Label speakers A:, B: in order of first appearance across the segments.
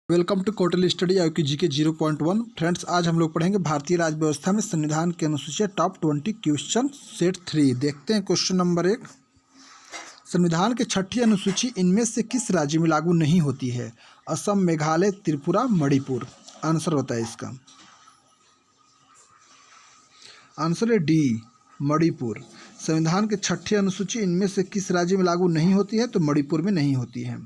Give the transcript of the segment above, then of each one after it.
A: Welcome to quarterly study IQ GK 0.1। Friends, आज हम लोग पढ़ेंगे भारतीय राज्य व्यवस्था में संविधान की अनुसूचियाँ टॉप 20 क्वेश्चन सेट 3। देखते हैं क्वेश्चन नंबर 1। संविधान की छठी अनुसूची इनमें से किस राज्य में लागू नहीं होती है? असम, मेघालय, त्रिपुरा, मणिपुर। आंसर होता है इसका। आंसर है डी, मणिपुर। संविधान की छठी अनुसूची इनमें से किस राज्य में लागू नहीं होती है? तो मणिपुर में नहीं होती है।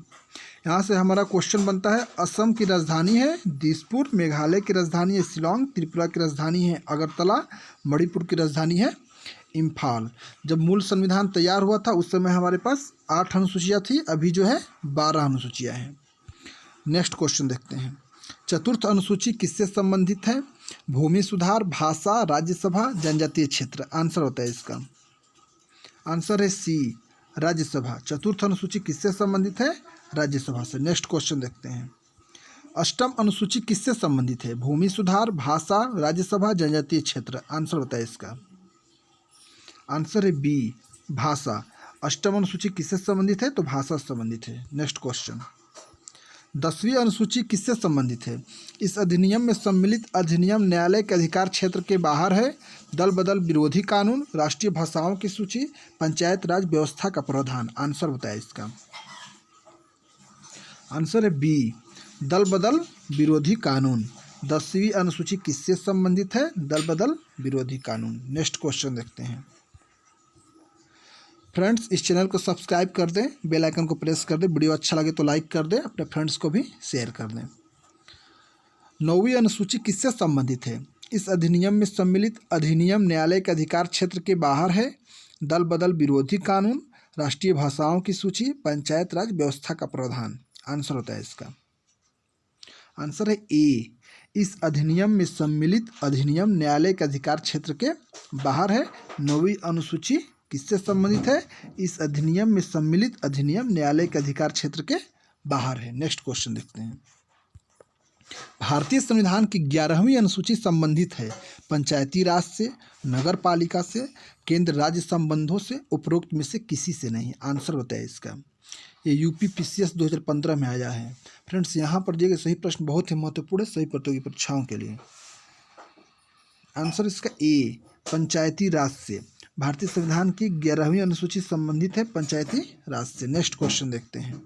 A: यहाँ से हमारा क्वेश्चन बनता है, असम की राजधानी है दिसपुर, मेघालय की राजधानी है शिलोंग, त्रिपुरा की राजधानी है अगरतला, मणिपुर की राजधानी है इम्फाल। जब मूल संविधान तैयार हुआ था उस समय हमारे पास 8 अनुसूचियाँ थी, अभी जो है 12 अनुसूचियाँ हैं। नेक्स्ट क्वेश्चन देखते हैं। चतुर्थ अनुसूची किससे संबंधित है? भूमि सुधार, भाषा, राज्यसभा, जनजातीय क्षेत्र। आंसर होता है इसका। आंसर है सी, राज्यसभा। चतुर्थ अनुसूची किससे संबंधित है? राज्यसभा से। नेक्स्ट क्वेश्चन देखते हैं। अष्टम अनुसूची किससे संबंधित है? भूमि सुधार, भाषा, राज्यसभा, जनजातीय क्षेत्र। आंसर होता है इसका। आंसर है बी, भाषा। अष्टम अनुसूची किससे संबंधित है? तो भाषा से संबंधित है। Next question. 10वीं अनुसूची किससे संबंधित है? इस अधिनियम में सम्मिलित अधिनियम न्यायालय के अधिकार क्षेत्र के बाहर है। दल बदल विरोधी कानून, राष्ट्रीय भाषाओं की सूची, पंचायत राज व्यवस्था का प्रावधान। आंसर होता है इसका। आंसर है बी, दल बदल विरोधी कानून। 10वीं अनुसूची किससे संबंधित है? दल बदल विरोधी कानून। नेक्स्ट क्वेश्चन देखते हैं। फ्रेंड्स, इस चैनल को सब्सक्राइब कर दें, बेल आइकन को प्रेस कर दें, वीडियो अच्छा लगे तो लाइक कर दें, अपने फ्रेंड्स को भी शेयर कर दें। 9वीं अनुसूची किससे संबंधित है? इस अधिनियम में सम्मिलित अधिनियम न्यायालय के अधिकार क्षेत्र के बाहर है। दल बदल विरोधी कानून, राष्ट्रीय भाषाओं की सूची, पंचायत राज व्यवस्था का प्रावधान। आंसर होता है इसका। आंसर है ए, इस अधिनियम में सम्मिलित अधिनियम न्यायालय के अधिकार क्षेत्र के बाहर है। 9वीं अनुसूची किससे संबंधित है? इस अधिनियम में सम्मिलित अधिनियम न्यायालय के अधिकार क्षेत्र के बाहर है। नेक्स्ट क्वेश्चन देखते हैं। भारतीय संविधान की 11वीं अनुसूची संबंधित है पंचायती राज से, नगर पालिका से, केंद्र राज्य संबंधों से, उपरोक्त में से किसी से नहीं। आंसर होता है इसका। ये यूपी पीसीएस 2015 में आया है। फ्रेंड्स, यहाँ पर दिए गए सही प्रश्न बहुत ही महत्वपूर्ण है सभी प्रतियोगी परीक्षाओं के लिए। आंसर इसका ए, पंचायती राज से। भारतीय संविधान की 11वीं अनुसूची संबंधित है पंचायती राज से। नेक्स्ट क्वेश्चन देखते हैं।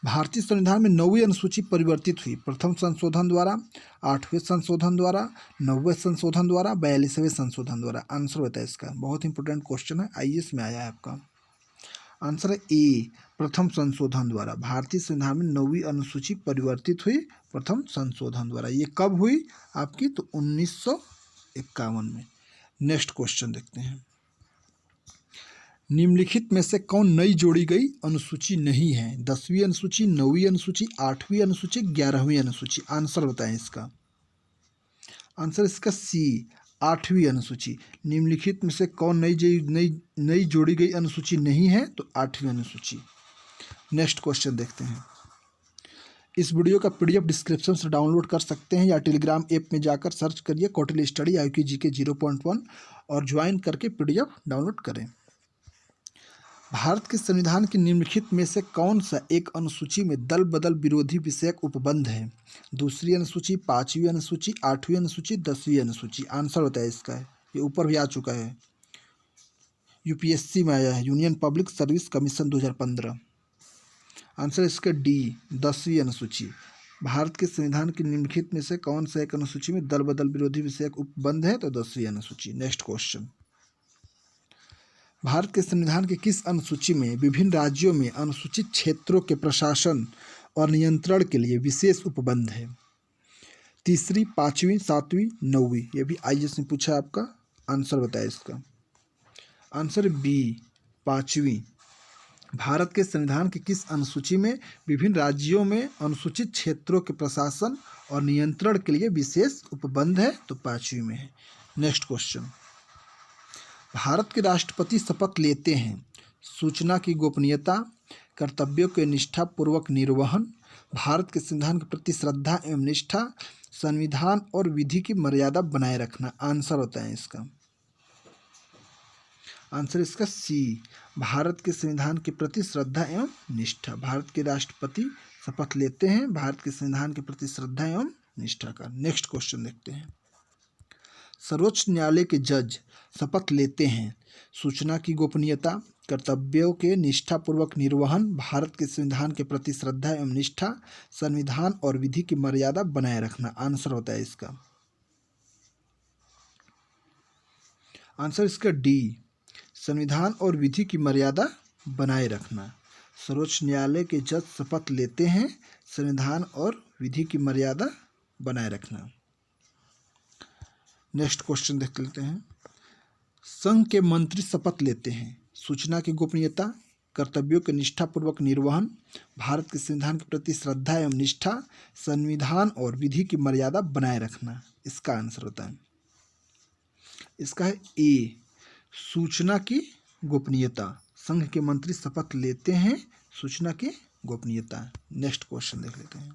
A: भारतीय संविधान में 9वीं अनुसूची परिवर्तित हुई प्रथम संशोधन द्वारा, 8वें संशोधन द्वारा, 9वें संशोधन द्वारा, 42वें संशोधन द्वारा। आंसर होता है इसका। बहुत इंपॉर्टेंट क्वेश्चन है, आईएएस में आया है आपका। आंसर है ए, प्रथम संशोधन द्वारा। भारतीय संविधान में 9वीं अनुसूची परिवर्तित हुई प्रथम संशोधन द्वारा। ये कब हुई आपकी? तो 1951 में। नेक्स्ट क्वेश्चन देखते हैं। निम्नलिखित में से कौन नई जोड़ी गई अनुसूची नहीं है? 10वीं अनुसूची, 9वीं अनुसूची, 8वीं अनुसूची, 11वीं अनुसूची। आंसर बताएं इसका। आंसर इसका सी, 8वीं अनुसूची। निम्नलिखित में से कौन नई जोड़ी गई अनुसूची नहीं है? तो 8वीं अनुसूची। नेक्स्ट क्वेश्चन देखते हैं। इस वीडियो का पीडीएफ डिस्क्रिप्शन से डाउनलोड कर सकते हैं या टेलीग्राम ऐप में जाकर सर्च करिए क्वार्टरली स्टडी आईक्यू जीके 0.1 और ज्वाइन करके पीडीएफ डाउनलोड करें। भारत के संविधान की निम्नलिखित में से कौन सा एक अनुसूची में दल बदल विरोधी विषयक उपबंध है? 2री अनुसूची, 5वीं अनुसूची, 8वीं अनुसूची, 10वीं अनुसूची। आंसर होता है इसका। ये ऊपर भी आ चुका है, यूपीएससी में आया है, union public service commission 2015। Answer इसका डी, 10वीं अनुसूची। भारत के संविधान की निम्नलिखित में से कौन सा एक अनुसूची में दल बदल विरोधी विषयक उपबंध है? तो 10वीं अनुसूची। Next question. भारत के संविधान की किस अनुसूची में विभिन्न राज्यों में अनुसूचित क्षेत्रों के प्रशासन और नियंत्रण के लिए विशेष उपबंध है? 3री, 5वीं, 7वीं, 9वीं। ये भी आईएएस में पूछा है आपका। आंसर बताए इसका। आंसर बी, 5वीं। भारत के संविधान की किस अनुसूची में विभिन्न राज्यों में अनुसूचित क्षेत्रों के प्रशासन और नियंत्रण के लिए विशेष उपबंध है? तो 5वीं में है। Next question. भारत के राष्ट्रपति शपथ लेते हैं सूचना की गोपनीयता, कर्तव्यों के निष्ठापूर्वक निर्वहन, भारत के संविधान के प्रति श्रद्धा एवं निष्ठा, संविधान और विधि की मर्यादा बनाए रखना। आंसर होता है इसका। आंसर इसका सी, भारत के संविधान के प्रति श्रद्धा एवं निष्ठा। भारत के राष्ट्रपति शपथ लेते हैं भारत के संविधान के प्रति श्रद्धा एवं निष्ठा का। नेक्स्ट क्वेश्चन देखते हैं। सर्वोच्च न्यायालय के जज शपथ लेते हैं सूचना की गोपनीयता, कर्तव्यों के निष्ठापूर्वक निर्वहन, भारत के संविधान के प्रति श्रद्धा एवं निष्ठा, संविधान और विधि की मर्यादा बनाए रखना। आंसर होता है इसका, आंसर इसका डी, संविधान और विधि की मर्यादा बनाए रखना। सर्वोच्च न्यायालय के जज शपथ लेते हैं संविधान और विधि की मर्यादा बनाए रखना। नेक्स्ट क्वेश्चन देख लेते हैं। संघ के मंत्री शपथ लेते हैं सूचना की गोपनीयता, कर्तव्यों के निष्ठापूर्वक निर्वहन, भारत के संविधान के प्रति श्रद्धा एवं निष्ठा, संविधान और विधि की मर्यादा बनाए रखना। इसका आंसर होता है, इसका है ए, सूचना की गोपनीयता। संघ के मंत्री शपथ लेते हैं सूचना की गोपनीयता। नेक्स्ट क्वेश्चन देख लेते हैं।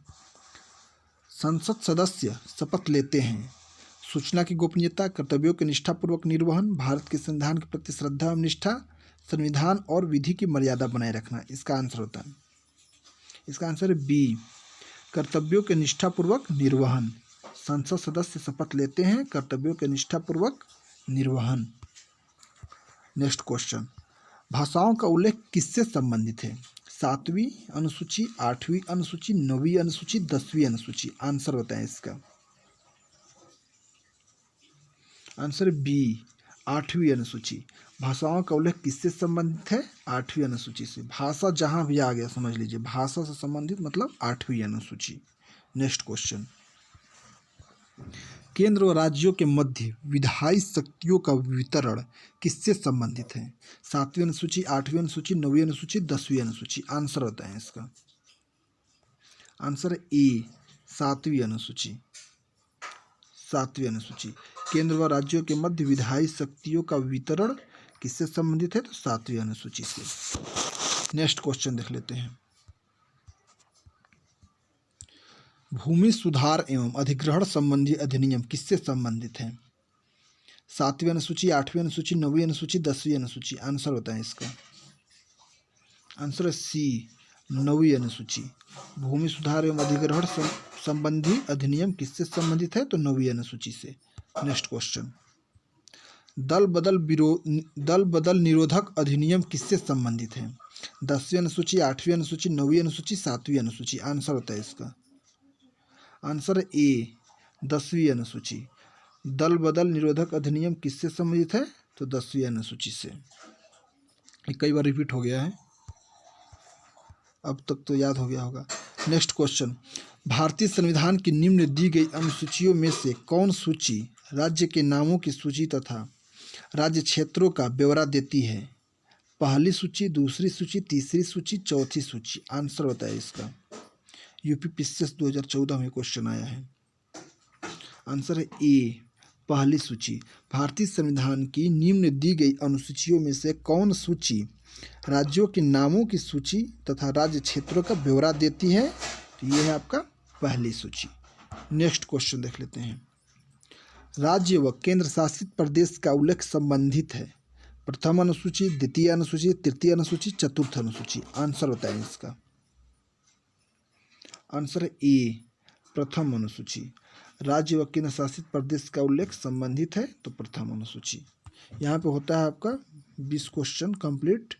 A: संसद सदस्य शपथ लेते हैं सूचना की गोपनीयता, कर्तव्यों के निष्ठापूर्वक निर्वहन, भारत के संविधान के प्रति श्रद्धा एवं निष्ठा, संविधान और विधि की मर्यादा बनाए रखना। इसका आंसर होता है, इसका आंसर है बी, कर्तव्यों के निष्ठापूर्वक निर्वहन। संसद सदस्य शपथ लेते हैं कर्तव्यों के निष्ठापूर्वक निर्वहन। Next question. भाषाओं का उल्लेख किससे संबंधित है? 7वीं अनुसूची, 8वीं अनुसूची, 9वीं अनुसूची, 10वीं अनुसूची। आंसर होता है इसका, आंसर बी, 8वीं अनुसूची। भाषाओं का उल्लेख किससे संबंधित है? 8वीं अनुसूची से। भाषा जहां भी आ गया समझ लीजिए, भाषा से संबंधित मतलब 8वीं अनुसूची। Next question. केंद्र व राज्यों के मध्य विधायी शक्तियों का वितरण किससे संबंधित है? 7वीं अनुसूची, 8वीं अनुसूची, 9वीं अनुसूची, 10वीं अनुसूची। आंसर होता है इसका, आंसर ए, 7वीं अनुसूची। 7वीं अनुसूची। केंद्र व राज्यों के मध्य विधायी शक्तियों का वितरण किससे संबंधित है? तो 7वीं अनुसूची से। नेक्स्ट क्वेश्चन देख लेते हैं। भूमि सुधार एवं अधिग्रहण संबंधी अधिनियम किससे संबंधित है? 7वीं अनुसूची, 8वीं अनुसूची, 9वीं अनुसूची, 10वीं अनुसूची। आंसर होता है इसका, आंसर है सी, 9वीं अनुसूची। भूमि सुधार एवं अधिग्रहण संबंधी अधिनियम किससे संबंधित है? तो 9वीं अनुसूची से। Next question. दल बदल निरोधक अधिनियम किससे संबंधित है? 10वीं अनुसूची, 8वीं अनुसूची, 9वीं अनुसूची, 7वीं अनुसूची। आंसर होता है इसका, आंसर ए, 10वीं अनुसूची। दल बदल निरोधक अधिनियम किससे संबंधित है? तो 10वीं अनुसूची से। ये कई बार रिपीट हो गया है, अब तक तो याद हो गया होगा। Next question. भारतीय संविधान की निम्न दी गई अनुसूचियों में से कौन सूची राज्य के नामों की सूची तथा राज्य क्षेत्रों का ब्यौरा देती है? पहली सूची, दूसरी सूची, तीसरी सूची, चौथी सूची। आंसर होता है इसका, यूपी पीसीएस 2014 में क्वेश्चन आया है। आंसर है ए, पहली सूची। भारतीय संविधान की निम्न दी गई अनुसूचियों में से कौन सूची राज्यों के नामों की सूची तथा राज्य क्षेत्रों का ब्यौरा देती है? तो ये है आपका पहली सूची। नेक्स्ट क्वेश्चन देख लेते हैं। राज्य व केंद्र शासित प्रदेश का उल्लेख संबंधित है? प्रथम अनुसूची, द्वितीय अनुसूची, तृतीय अनुसूची, चतुर्थ अनुसूची। आंसर होता है इसका, आंसर ए, प्रथम अनुसूची। राज्य व केंद्र शासित प्रदेश का उल्लेख संबंधित है तो प्रथम अनुसूची। यहाँ पे होता है आपका 20 क्वेश्चन कंप्लीट।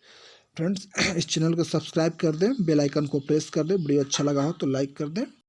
A: फ्रेंड्स, इस चैनल को सब्सक्राइब कर दें, बेल आइकन को प्रेस कर दें। वीडियो अच्छा लगा हो तो लाइक कर दें।